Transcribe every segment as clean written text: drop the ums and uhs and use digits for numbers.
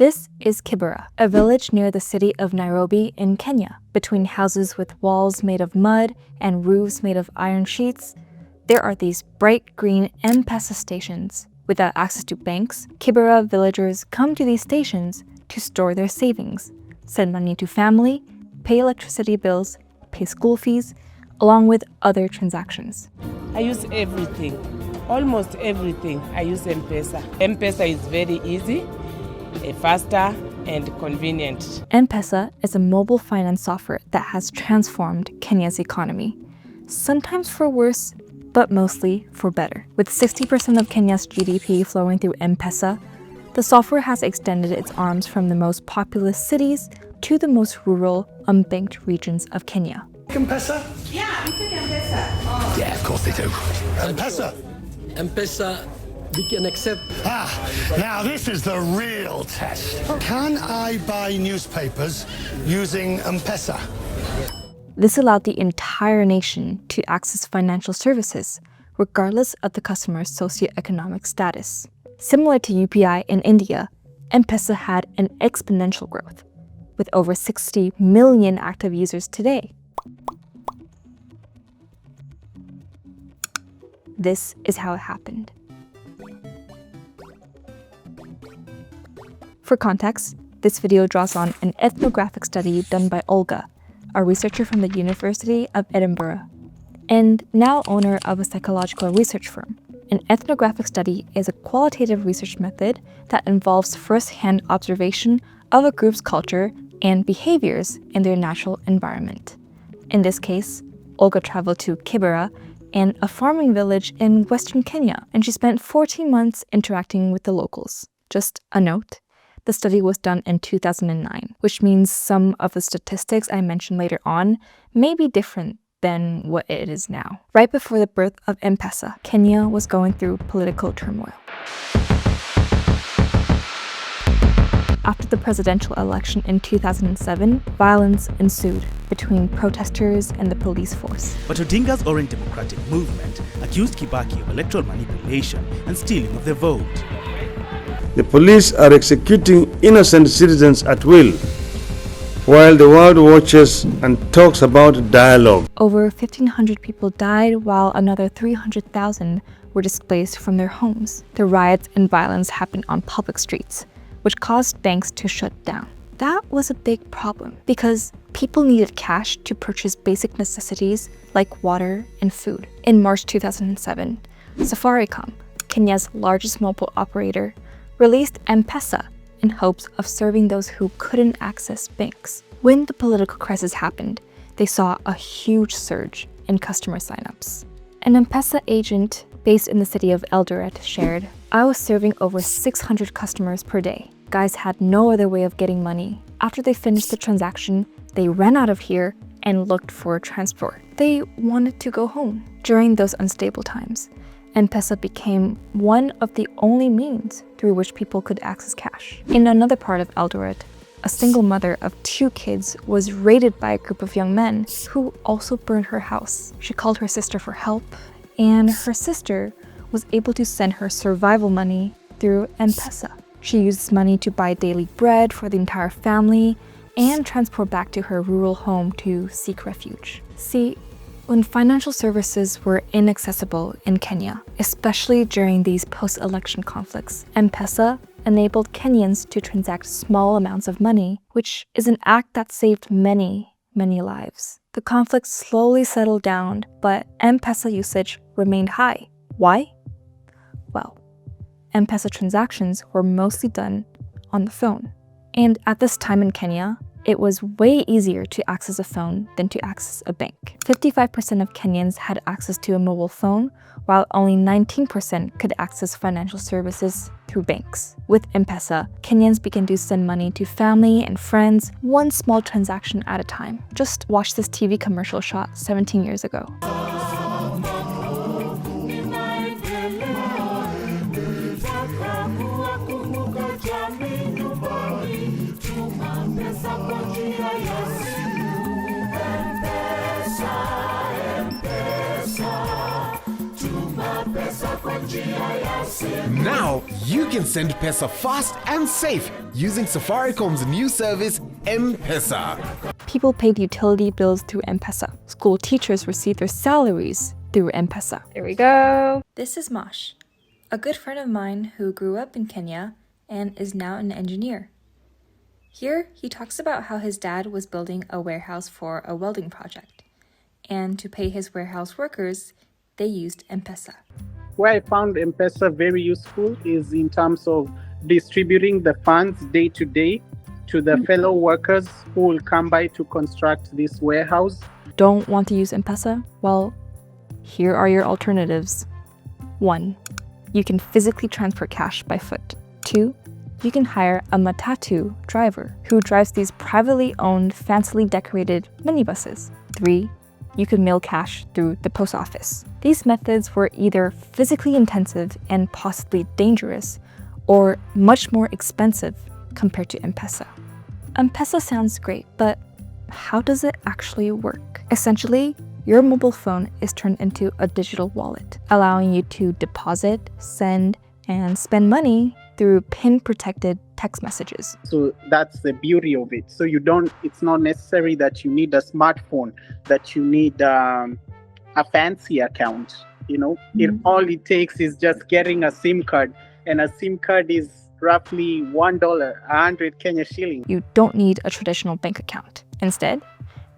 This is Kibera, a village near the city of Nairobi in Kenya. Between houses with walls made of mud and roofs made of iron sheets, there are these bright green M-Pesa stations. Without access to banks, Kibera villagers come to these stations to store their savings, send money to family, pay electricity bills, pay school fees, along with other transactions. I use everything, almost everything. I use M-Pesa. M-Pesa is very easy, faster, and convenient. M-Pesa is a mobile finance software that has transformed Kenya's economy, sometimes for worse, but mostly for better. With 60% of Kenya's GDP flowing through M-Pesa, the software has extended its arms from the most populous cities to the most rural, unbanked regions of Kenya. M-Pesa? Yeah, we take M-Pesa. Oh. Yeah, of course they do. M-Pesa? M-Pesa, we can accept. Now this is the real test. Can I buy newspapers using M-Pesa? This allowed the entire nation to access financial services, regardless of the customer's socioeconomic status. Similar to UPI in India, M-Pesa had an exponential growth, with over 60 million active users today. This is how it happened. For context, this video draws on an ethnographic study done by Olga, a researcher from the University of Edinburgh, and now owner of a psychological research firm. An ethnographic study is a qualitative research method that involves first-hand observation of a group's culture and behaviors in their natural environment. In this case, Olga traveled to Kibera, and a farming village in western Kenya, and she spent 14 months interacting with the locals. Just a note, the study was done in 2009, which means some of the statistics I mentioned later on may be different than what it is now. Right before the birth of M-Pesa, Kenya was going through political turmoil. After the presidential election in 2007, violence ensued between protesters and the police force. But Odinga's Orange Democratic Movement accused Kibaki of electoral manipulation and stealing of the vote. The police are executing innocent citizens at will, while the world watches and talks about dialogue. Over 1,500 people died, while another 300,000 were displaced from their homes. The riots and violence happened on public streets, which caused banks to shut down. That was a big problem because people needed cash to purchase basic necessities like water and food. In March 2007, Safaricom, Kenya's largest mobile operator, released M-Pesa in hopes of serving those who couldn't access banks. When the political crisis happened, they saw a huge surge in customer signups. An M-Pesa agent based in the city of Eldoret shared, "I was serving over 600 customers per day. Guys had no other way of getting money. After they finished the transaction, they ran out of here and looked for transport. They wanted to go home." During those unstable times, M-Pesa became one of the only means through which people could access cash. In another part of Eldoret, a single mother of 2 kids was raided by a group of young men who also burned her house. She called her sister for help, and her sister was able to send her survival money through M-Pesa. She used money to buy daily bread for the entire family and transport back to her rural home to seek refuge. See, when financial services were inaccessible in Kenya, especially during these post-election conflicts, M-Pesa enabled Kenyans to transact small amounts of money, which is an act that saved many, many lives. The conflict slowly settled down, but M-Pesa usage remained high. Why? Well, M-Pesa transactions were mostly done on the phone. And at this time in Kenya, it was way easier to access a phone than to access a bank. 55% of Kenyans had access to a mobile phone, while only 19% could access financial services through banks. With M-Pesa, Kenyans began to send money to family and friends, one small transaction at a time. Just watch this TV commercial shot 17 years ago. Now you can send Pesa fast and safe using Safaricom's new service, M-Pesa. People paid utility bills through M-Pesa. School teachers received their salaries through M-Pesa. There we go. This is Mosh, a good friend of mine who grew up in Kenya and is now an engineer. Here, he talks about how his dad was building a warehouse for a welding project, and to pay his warehouse workers, they used M-Pesa. Where I found M-Pesa very useful is in terms of distributing the funds day to day to the fellow workers who will come by to construct this warehouse. Don't want to use M-Pesa? Well, here are your alternatives. 1. You can physically transfer cash by foot. 2. You can hire a matatu driver who drives these privately owned, fancily decorated minibuses. 3. You could mail cash through the post office. These methods were either physically intensive and possibly dangerous, or much more expensive compared to M-Pesa. M-Pesa sounds great, but how does it actually work? Essentially, your mobile phone is turned into a digital wallet, allowing you to deposit, send, and spend money through PIN-protected text messages. So that's the beauty of it. So it's not necessary that you need a smartphone, that you need a fancy account. All it takes is just getting a SIM card, and a SIM card is roughly $1, 100 Kenya shillings. You don't need a traditional bank account. Instead,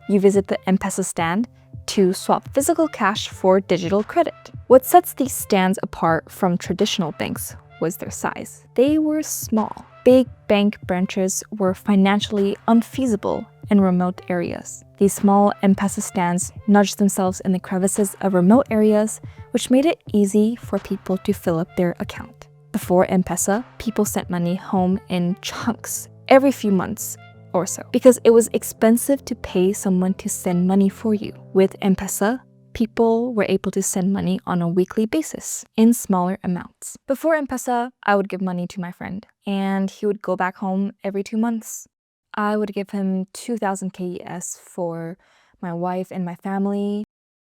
you visit the M-Pesa stand to swap physical cash for digital credit. What sets these stands apart from traditional banks was their size. They were small. Big bank branches were financially unfeasible in remote areas. These small M-Pesa stands nudged themselves in the crevices of remote areas, which made it easy for people to fill up their account. Before M-Pesa, people sent money home in chunks every few months or so, because it was expensive to pay someone to send money for you. With M-Pesa, people were able to send money on a weekly basis in smaller amounts. Before M-Pesa, I would give money to my friend, and he would go back home every 2 months. I would give him 2,000 KES for my wife and my family,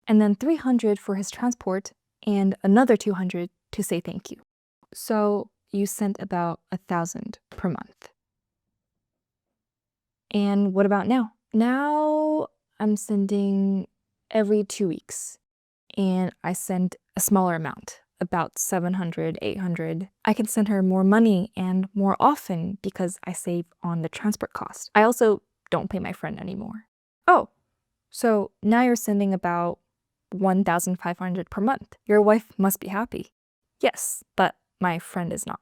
and then 300 for his transport, and another 200 to say thank you. So you sent about 1,000 per month. And what about now? Now I'm sending every 2 weeks, and I send a smaller amount, about 700, 800. I can send her more money and more often because I save on the transport cost. I also don't pay my friend anymore. Oh, so now you're sending about 1,500 per month. Your wife must be happy. Yes, but my friend is not.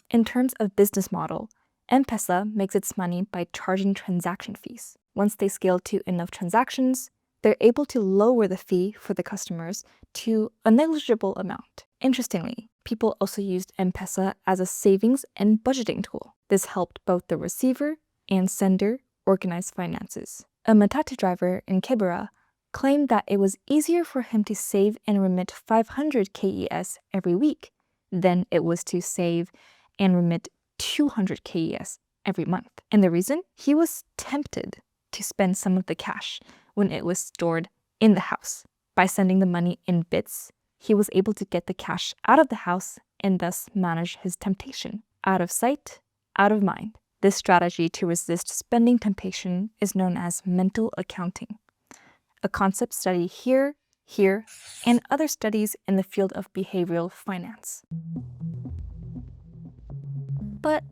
In terms of business model, M-Pesa makes its money by charging transaction fees. Once they scale to enough transactions, they're able to lower the fee for the customers to a negligible amount. Interestingly, people also used M-Pesa as a savings and budgeting tool. This helped both the receiver and sender organize finances. A matatu driver in Kibera claimed that it was easier for him to save and remit 500 KES every week than it was to save and remit 200 KES every month. And the reason? He was tempted to spend some of the cash when it was stored in the house. By sending the money in bits, he was able to get the cash out of the house and thus manage his temptation. Out of sight, out of mind. This strategy to resist spending temptation is known as mental accounting, a concept studied here, and other studies in the field of behavioral finance. But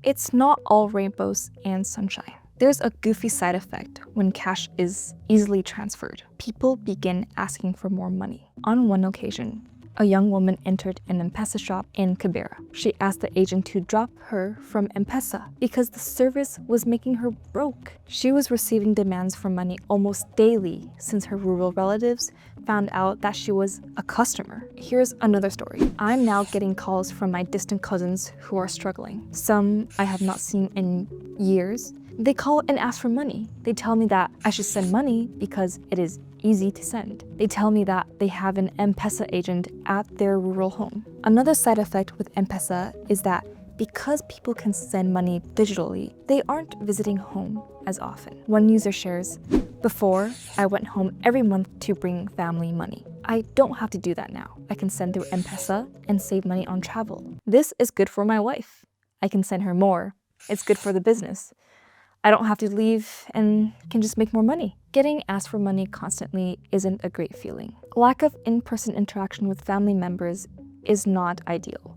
it's not all rainbows and sunshine. There's a goofy side effect when cash is easily transferred. People begin asking for more money. On one occasion, a young woman entered an M-Pesa shop in Kibera. She asked the agent to drop her from M-Pesa because the service was making her broke. She was receiving demands for money almost daily since her rural relatives found out that she was a customer. Here's another story. I'm now getting calls from my distant cousins who are struggling. Some I have not seen in years. They call and ask for money. They tell me that I should send money because it is easy to send. They tell me that they have an M-Pesa agent at their rural home. Another side effect with M-Pesa is that because people can send money digitally, they aren't visiting home as often. One user shares, Before, I went home every month to bring family money. I don't have to do that now. I can send through M-Pesa and save money on travel. This is good for my wife. I can send her more. It's good for the business. I don't have to leave and can just make more money. Getting asked for money constantly isn't a great feeling. Lack of in-person interaction with family members is not ideal.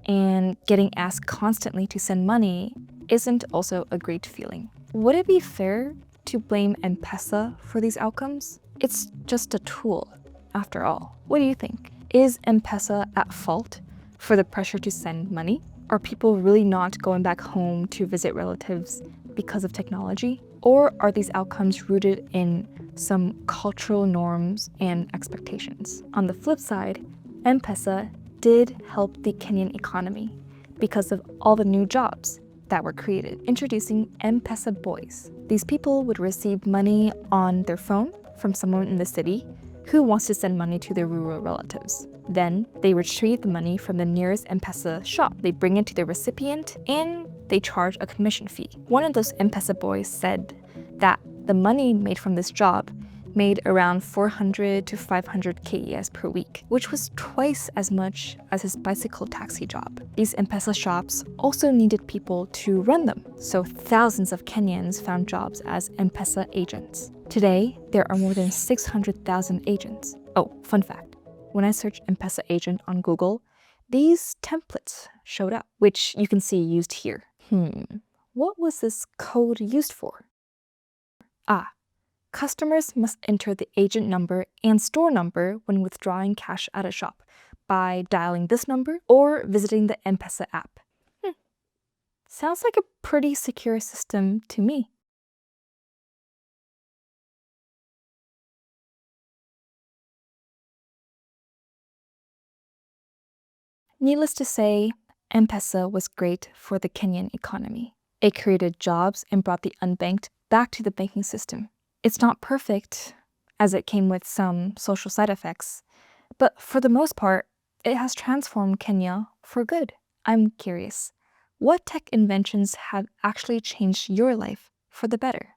And getting asked constantly to send money isn't also a great feeling. Would it be fair to blame M-Pesa for these outcomes? It's just a tool, after all. What do you think? Is M-Pesa at fault for the pressure to send money? Are people really not going back home to visit relatives because of technology? Or are these outcomes rooted in some cultural norms and expectations? On the flip side, M-Pesa did help the Kenyan economy because of all the new jobs that were created. Introducing M-Pesa boys. These people would receive money on their phone from someone in the city who wants to send money to their rural relatives. Then they retrieve the money from the nearest M-Pesa shop. They bring it to the recipient and they charge a commission fee. One of those M-Pesa boys said that the money made from this job made around 400 to 500 KES per week, which was twice as much as his bicycle taxi job. These M-Pesa shops also needed people to run them, so thousands of Kenyans found jobs as M-Pesa agents. Today, there are more than 600,000 agents. Oh, fun fact, when I searched M-Pesa agent on Google, these templates showed up, which you can see used here. What was this code used for? Customers must enter the agent number and store number when withdrawing cash at a shop by dialing this number or visiting the M-Pesa app. Sounds like a pretty secure system to me. Needless to say, M-Pesa was great for the Kenyan economy. It created jobs and brought the unbanked back to the banking system. It's not perfect, as it came with some social side effects, but for the most part, it has transformed Kenya for good. I'm curious, what tech inventions have actually changed your life for the better?